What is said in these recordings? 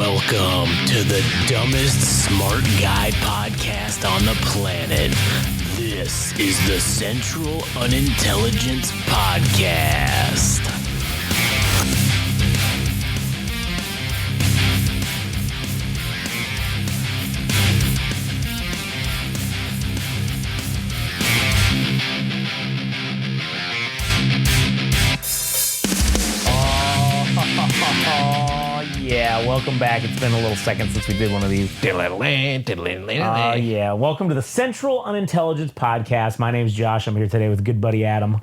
Welcome to the dumbest smart guy podcast on the planet. This is the Central Unintelligence Podcast. Yeah, welcome back. It's been a little second since we did one of these. Yeah, welcome to the Central Unintelligence Podcast. My name's Josh. I'm here today with good buddy Adam.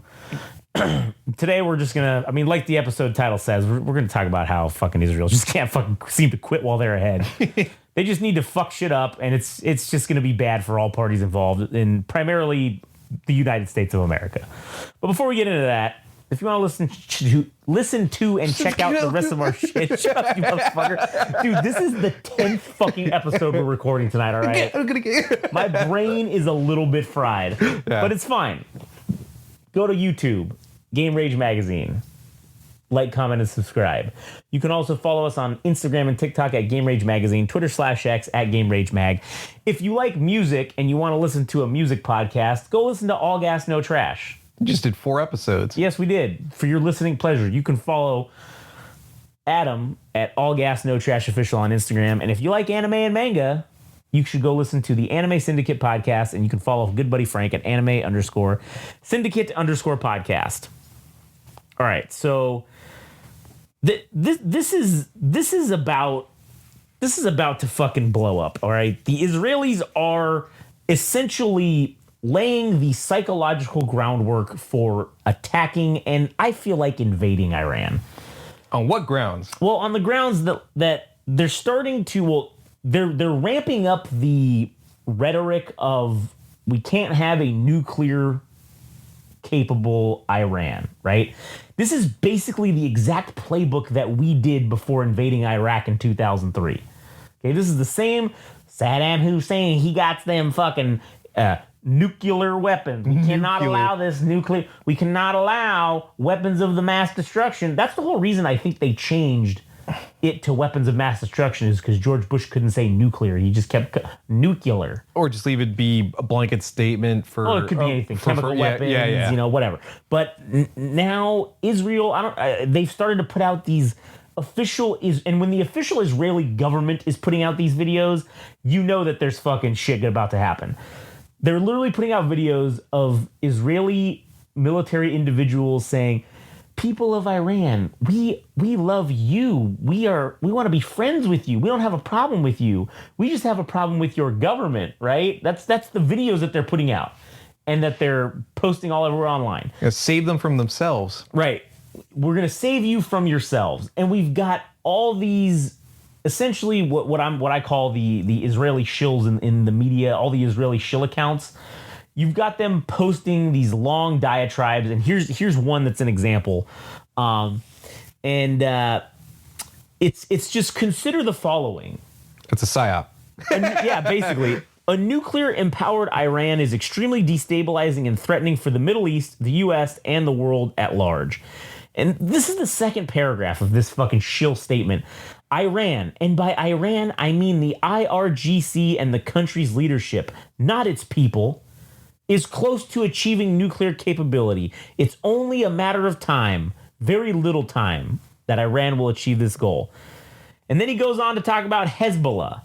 Today we're just gonna, like the episode title says, we're gonna talk about how fucking Israel just can't fucking seem to quit while they're ahead. They just need to fuck shit up, and it's just gonna be bad for all parties involved, and primarily the United States of America. But before we get into that, if you want to listen to and check out the rest of our shit, shut up, you motherfucker. Dude, this is the 10th fucking episode we're recording tonight, all right? My brain is a little bit fried, but it's fine. Go to YouTube, Game Rage Magazine. Like, comment, and subscribe. You can also follow us on Instagram and TikTok at Game Rage Magazine, Twitter/X at Game Rage Mag. If you like music and you want to listen to a music podcast, go listen to All Gas, No Trash. Just did 4 episodes. Yes, we did. For your listening pleasure, you can follow Adam at All Gas No Trash Official on Instagram. And if you like anime and manga, you should go listen to the Anime Syndicate podcast, and you can follow good buddy Frank at anime_syndicate_podcast. All right, so this is about to fucking blow up. All right, the Israelis are essentially laying the psychological groundwork for attacking and I feel like invading Iran. On what grounds? Well, on the grounds that they're starting to, they're ramping up the rhetoric of we can't have a nuclear capable Iran, right? This is basically the exact playbook that we did before invading Iraq in 2003. Okay, this is the same Saddam Hussein. He got them fucking nuclear weapons. We cannot allow this nuclear. We cannot allow weapons of the mass destruction. That's the whole reason I think they changed it to weapons of mass destruction, is because George Bush couldn't say nuclear. He just kept nuclear. Or just leave it be a blanket statement for. Oh, it could be anything. Chemical weapons, whatever. But now Israel, they've started to put out these and when the official Israeli government is putting out these videos, you know that there's fucking shit about to happen. They're literally putting out videos of Israeli military individuals saying, "People of Iran, we love you. We want to be friends with you. We don't have a problem with you. We just have a problem with your government," right? That's the videos that they're putting out and that they're posting all over online. Save them from themselves. Right. We're going to save you from yourselves. And we've got all these essentially what I call the Israeli shills in the media, all the Israeli shill accounts. You've got them posting these long diatribes, and here's one that's an example. It's just consider the following. It's a psyop. Basically. A nuclear-empowered Iran is extremely destabilizing and threatening for the Middle East, the U.S., and the world at large. And this is the second paragraph of this fucking shill statement. Iran, and by Iran, I mean the IRGC and the country's leadership, not its people, is close to achieving nuclear capability. It's only a matter of time, very little time, that Iran will achieve this goal. And then he goes on to talk about Hezbollah.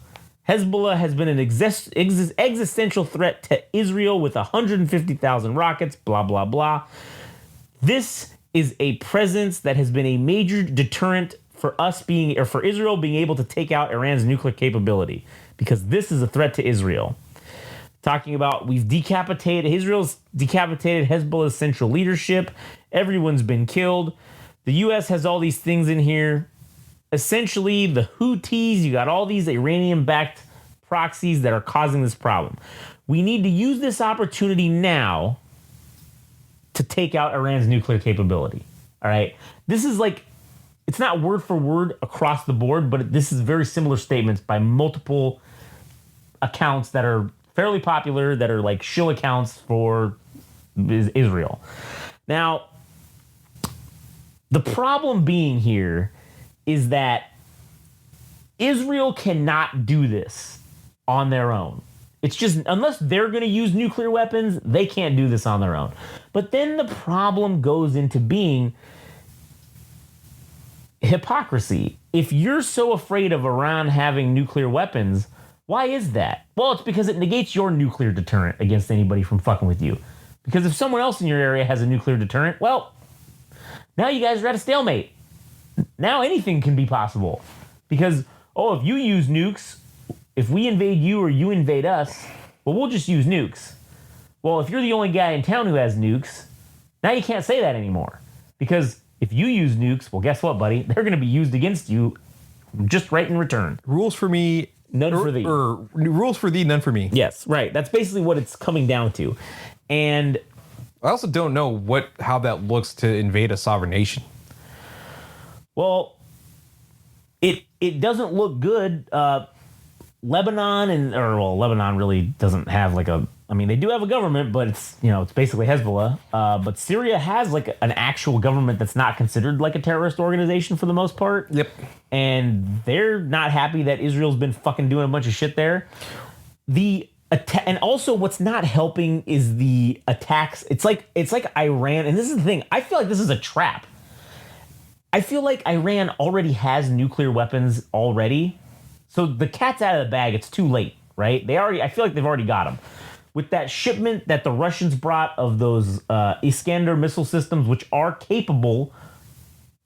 Hezbollah has been an existential threat to Israel with 150,000 rockets, blah, blah, blah. This is a presence that has been a major deterrent for Israel being able to take out Iran's nuclear capability, because this is a threat to Israel. Talking about Israel's decapitated Hezbollah's central leadership. Everyone's been killed. The U.S. has all these things in here. Essentially, the Houthis, you got all these Iranian-backed proxies that are causing this problem. We need to use this opportunity now to take out Iran's nuclear capability. All right? This is it's not word for word across the board, but this is very similar statements by multiple accounts that are fairly popular, that are like shill accounts for Israel. Now, the problem being here is that Israel cannot do this on their own. It's just, unless they're going to use nuclear weapons, they can't do this on their own. But then the problem goes into being hypocrisy. If you're so afraid of Iran having nuclear weapons, why is that? Well, it's because it negates your nuclear deterrent against anybody from fucking with you. Because if someone else in your area has a nuclear deterrent, well, now you guys are at a stalemate. Now anything can be possible. Because, if you use nukes, if we invade you or you invade us, well, we'll just use nukes. Well, if you're the only guy in town who has nukes, now you can't say that anymore. Because if you use nukes, well, guess what, buddy? They're going to be used against you just right in return. Rules for me, none for thee. Or rules for thee, none for me. Yes, right. That's basically what it's coming down to. And I also don't know how that looks to invade a sovereign nation. Well, it doesn't look good. Lebanon Lebanon really doesn't have they do have a government, but it's basically Hezbollah. But Syria has an actual government that's not considered like a terrorist organization for the most part. Yep. And they're not happy that Israel's been fucking doing a bunch of shit there. And also what's not helping is the attacks. It's like Iran, and this is the thing. I feel like this is a trap. I feel like Iran already has nuclear weapons already. So the cat's out of the bag. It's too late, right? I feel like they've already got them. With that shipment that the Russians brought of those Iskander missile systems, which are capable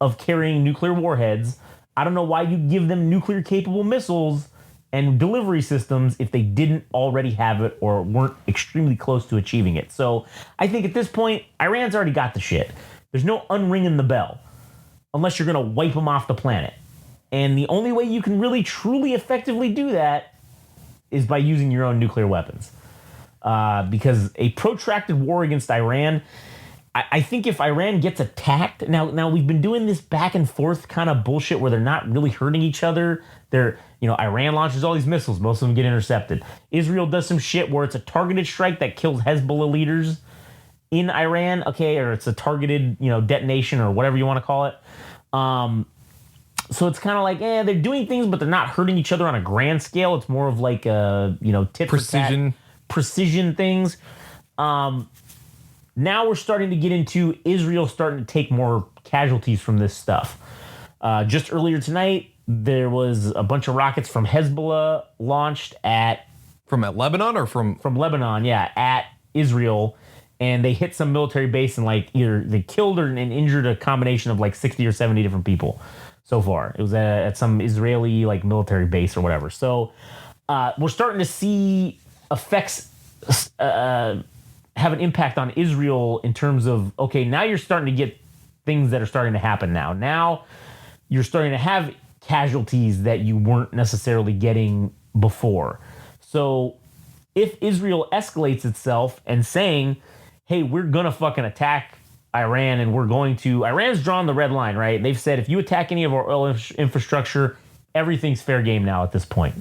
of carrying nuclear warheads, I don't know why you give them nuclear capable missiles and delivery systems if they didn't already have it or weren't extremely close to achieving it. So I think at this point, Iran's already got the shit. There's no unringing the bell unless you're going to wipe them off the planet. And the only way you can really, truly, effectively do that is by using your own nuclear weapons. Because a protracted war against Iran, I think if Iran gets attacked, now we've been doing this back and forth kind of bullshit where they're not really hurting each other. Iran launches all these missiles. Most of them get intercepted. Israel does some shit where it's a targeted strike that kills Hezbollah leaders in Iran, or it's a targeted, detonation or whatever you want to call it. So it's kind of like, they're doing things, but they're not hurting each other on a grand scale. It's more of like tit for tat, precision things. Now we're starting to get into Israel starting to take more casualties from this stuff. Just earlier tonight, there was a bunch of rockets from Hezbollah launched From Lebanon or from Lebanon, at Israel, and they hit some military base and either they killed and injured a combination of 60 or 70 different people so far. It was at some Israeli military base or whatever. So we're starting to see effects have an impact on Israel in terms of, now you're starting to get things that are starting to happen now. Now you're starting to have casualties that you weren't necessarily getting before. So if Israel escalates itself and saying, hey, we're going to fucking attack Iran and Iran's drawn the red line, right? They've said if you attack any of our oil infrastructure, everything's fair game now at this point.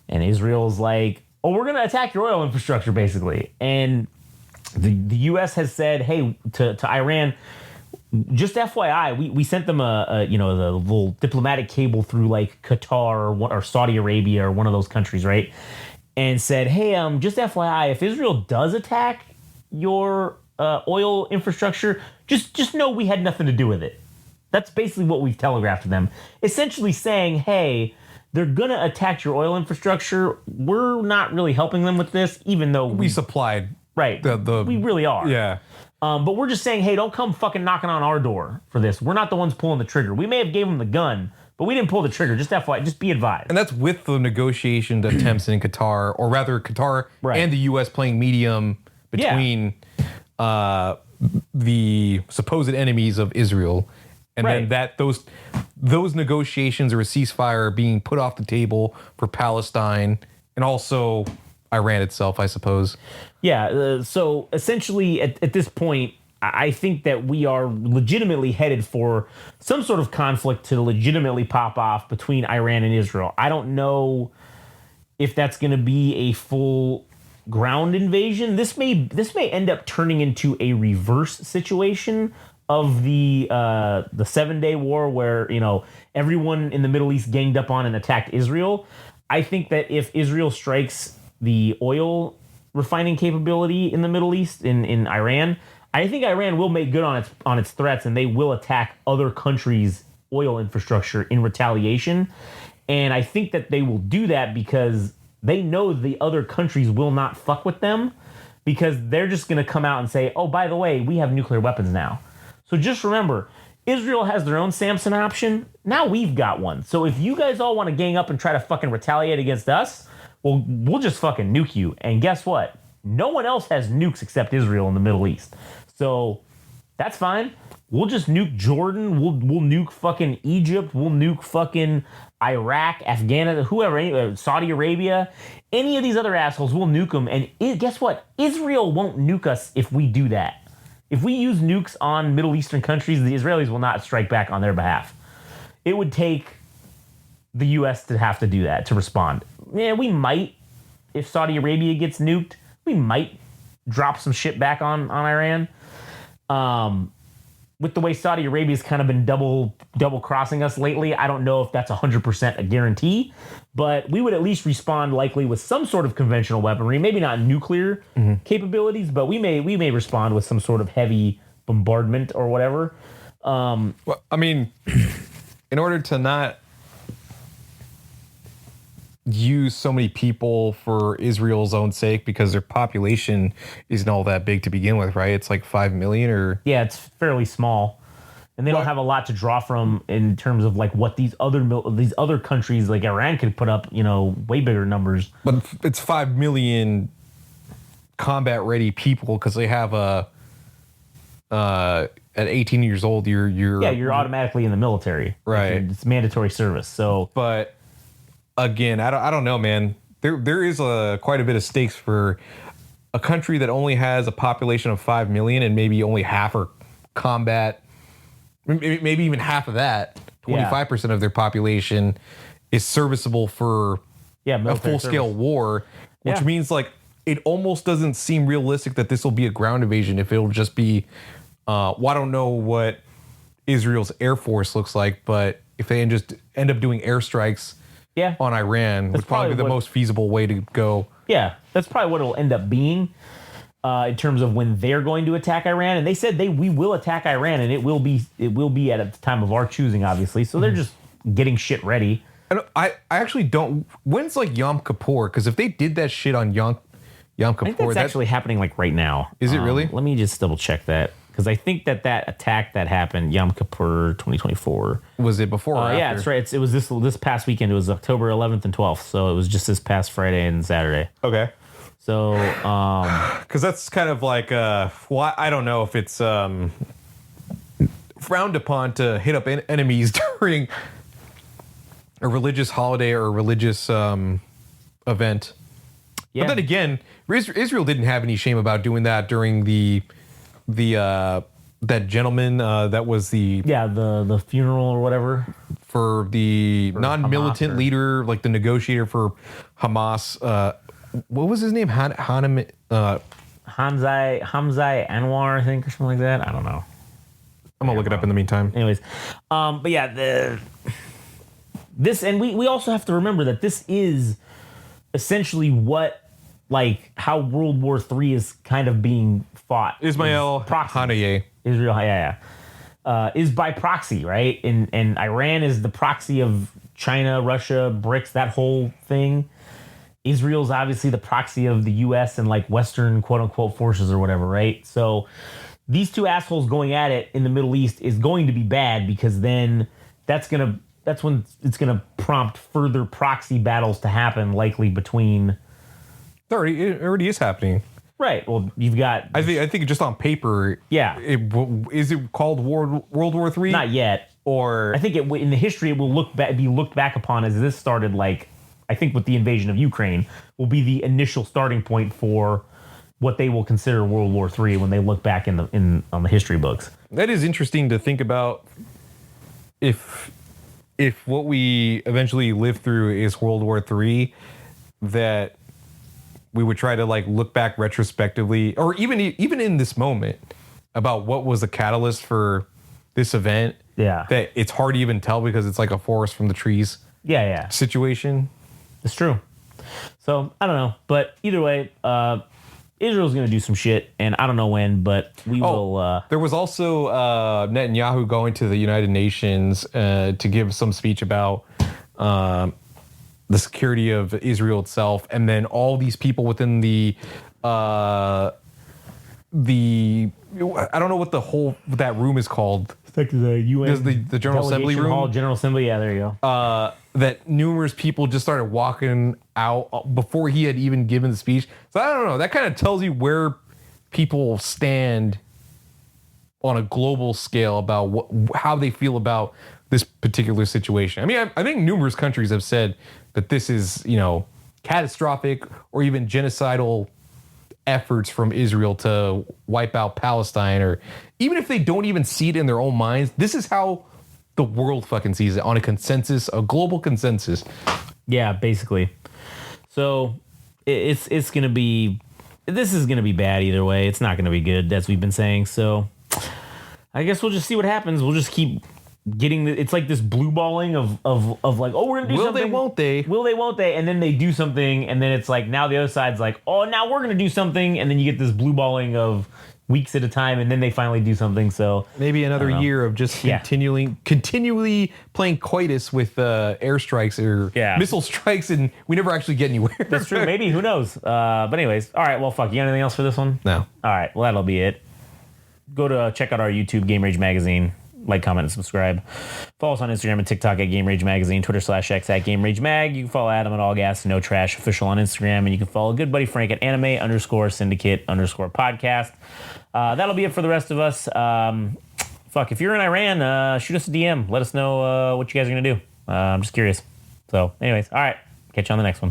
And Israel's like, we're going to attack your oil infrastructure, basically. And the U.S. has said, hey, to Iran, just FYI, we sent them the little diplomatic cable through Qatar or Saudi Arabia or one of those countries, right? And said, hey, just FYI, if Israel does attack your oil infrastructure, just know we had nothing to do with it. That's basically what we've telegraphed to them. Essentially saying, hey, they're going to attack your oil infrastructure. We're not really helping them with this, even though we supplied. Right. We really are. Yeah. But we're just saying, hey, don't come fucking knocking on our door for this. We're not the ones pulling the trigger. We may have gave them the gun, but we didn't pull the trigger. Just FYI, just be advised. And that's with the negotiation attempts in Qatar, or rather Qatar and the U.S. playing medium between the supposed enemies of Israel. And then those negotiations or a ceasefire being put off the table for Palestine and also Iran itself, I suppose. Yeah. So essentially at this point, I think that we are legitimately headed for some sort of conflict to legitimately pop off between Iran and Israel. I don't know if that's going to be a full ground invasion. This may end up turning into a reverse situation of the 7-Day War, where everyone in the Middle East ganged up on and attacked Israel. I think that if Israel strikes the oil refining capability in the Middle East, in Iran, I think Iran will make good on its threats, and they will attack other countries' oil infrastructure in retaliation. And I think that they will do that because they know the other countries will not fuck with them, because they're just going to come out and say, oh, by the way, we have nuclear weapons now. So just remember, Israel has their own Samson option. Now we've got one. So if you guys all want to gang up and try to fucking retaliate against us, well, we'll just fucking nuke you. And guess what? No one else has nukes except Israel in the Middle East. So that's fine. We'll just nuke Jordan. We'll nuke fucking Egypt. We'll nuke fucking Iraq, Afghanistan, whoever, Saudi Arabia. Any of these other assholes, we'll nuke them. And guess what? Israel won't nuke us if we do that. If we use nukes on Middle Eastern countries, the Israelis will not strike back on their behalf. It would take the U.S. to have to do that, to respond. Yeah, we might. If Saudi Arabia gets nuked, we might drop some shit back on Iran. With the way Saudi Arabia's kind of been double crossing us lately, I don't know if that's 100% a guarantee, but we would at least respond likely with some sort of conventional weaponry, maybe not nuclear capabilities, but we may respond with some sort of heavy bombardment or whatever. Well, I mean, in order to not use so many people for Israel's own sake, because their population isn't all that big to begin with, right? It's like 5 million or... Yeah, it's fairly small. And they don't have a lot to draw from in terms of like what these other countries like Iran could put up, way bigger numbers. But it's 5 million combat ready people, because they have at 18 years old, you're automatically in the military. Right. It's mandatory service. So, but again, I don't know, man. There is quite a bit of stakes for a country that only has a population of 5 million and maybe only half are combat. Maybe even half of that, 25% of their population is serviceable for a full-scale war, which means like it almost doesn't seem realistic that this will be a ground invasion if it'll just be, I don't know what Israel's Air Force looks like, but if they just end up doing airstrikes on Iran, would probably be the most feasible way to go. Yeah, that's probably what it'll end up being. In terms of when they're going to attack Iran, and they said we will attack Iran, and it will be at a time of our choosing, obviously. So they're just getting shit ready. And I actually don't. When's like Yom Kippur? Because if they did that shit on Yom Kippur, I think that's actually happening like right now. Is it really? Let me just double check that, because I think that attack that happened Yom Kippur 2024. Was it before? Or after? Yeah, that's right. It was this past weekend. It was October 11th and 12th. So it was just this past Friday and Saturday. Okay. So, because that's kind of like, I don't know if it's frowned upon to hit up enemies during a religious holiday or a religious event. Yeah. But then again, Israel didn't have any shame about doing that during that gentleman that was the funeral or whatever for the non-militant leader, like the negotiator for Hamas. What was his name? Hamzai Anwar, I think, or something like that. I don't know. I'm gonna look it up in the meantime. Anyways, but yeah, this, and we also have to remember that this is essentially how World War III is kind of being fought. Ismail Haniyeh. Israel, is by proxy, right? And Iran is the proxy of China, Russia, BRICS, that whole thing. Israel's obviously the proxy of the U.S. and like Western quote unquote forces or whatever, right? So these two assholes going at it in the Middle East is going to be bad, because then that's when it's gonna prompt further proxy battles to happen, likely between. It already is happening. Right. Well, you've got. I think just on paper. Yeah. Is it called World War III? Not yet. Or I think in the history it will be looked back upon as this started like. I think with the invasion of Ukraine will be the initial starting point for what they will consider World War III when they look back on the history books. That is interesting to think about. If what we eventually live through is World War III, that we would try to like look back retrospectively, or even in this moment, about what was the catalyst for this event. Yeah. That it's hard to even tell because it's like a forest from the trees Yeah. situation. It's true. So I don't know, but either way, Israel's going to do some shit, and I don't know when, but we will. There was also Netanyahu going to the United Nations to give some speech about the security of Israel itself, and then all these people within the I don't know what that room is called. It's like the UN. There's the General Assembly room. Hall, General Assembly. Yeah, there you go. That numerous people just started walking out before he had even given the speech. So I don't know. That kind of tells you where people stand on a global scale about how they feel about this particular situation. I mean, I think numerous countries have said that this is, catastrophic or even genocidal efforts from Israel to wipe out Palestine, or even if they don't even see it in their own minds, this is how the world fucking sees it, on a global consensus. Yeah, basically. So this is gonna be bad either way. It's not gonna be good, as we've been saying. So I guess we'll just see what happens. We'll just keep getting it's like this blue balling of like, oh, we're gonna do something. Will they, won't they? And then they do something, and then it's like now the other side's like, oh, now we're gonna do something, and then you get this blue balling of weeks at a time, and then they finally do something. So maybe another year of just continually playing coitus with airstrikes or missile strikes, and we never actually get anywhere. That's true. Maybe, who knows? But anyways, all right. Well, fuck. You got anything else for this one? No. All right. Well, that'll be it. Go to check out our YouTube, Game Rage Magazine. Like, comment, and subscribe. Follow us on Instagram and TikTok at Game Rage Magazine, Twitter/X at Game Rage Mag. You can follow Adam at All Gas No Trash Official on Instagram, and you can follow good buddy Frank at anime_syndicate_podcast. That'll be it for the rest of us. If you're in Iran, shoot us a DM. Let us know what you guys are gonna do. I'm just curious. So, anyways, all right. Catch you on the next one.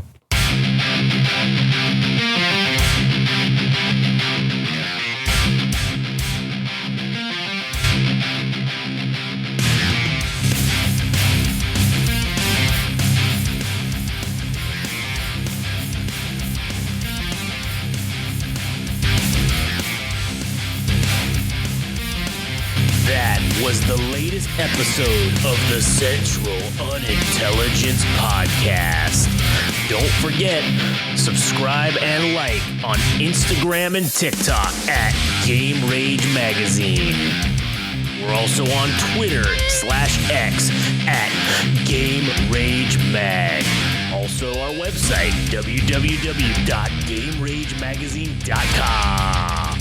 That was the latest episode of the Central Unintelligence Podcast. Don't forget, subscribe and like on Instagram and TikTok at Game Rage Magazine. We're also on Twitter/X at Game Rage Mag. Also our website, www.GameRageMagazine.com.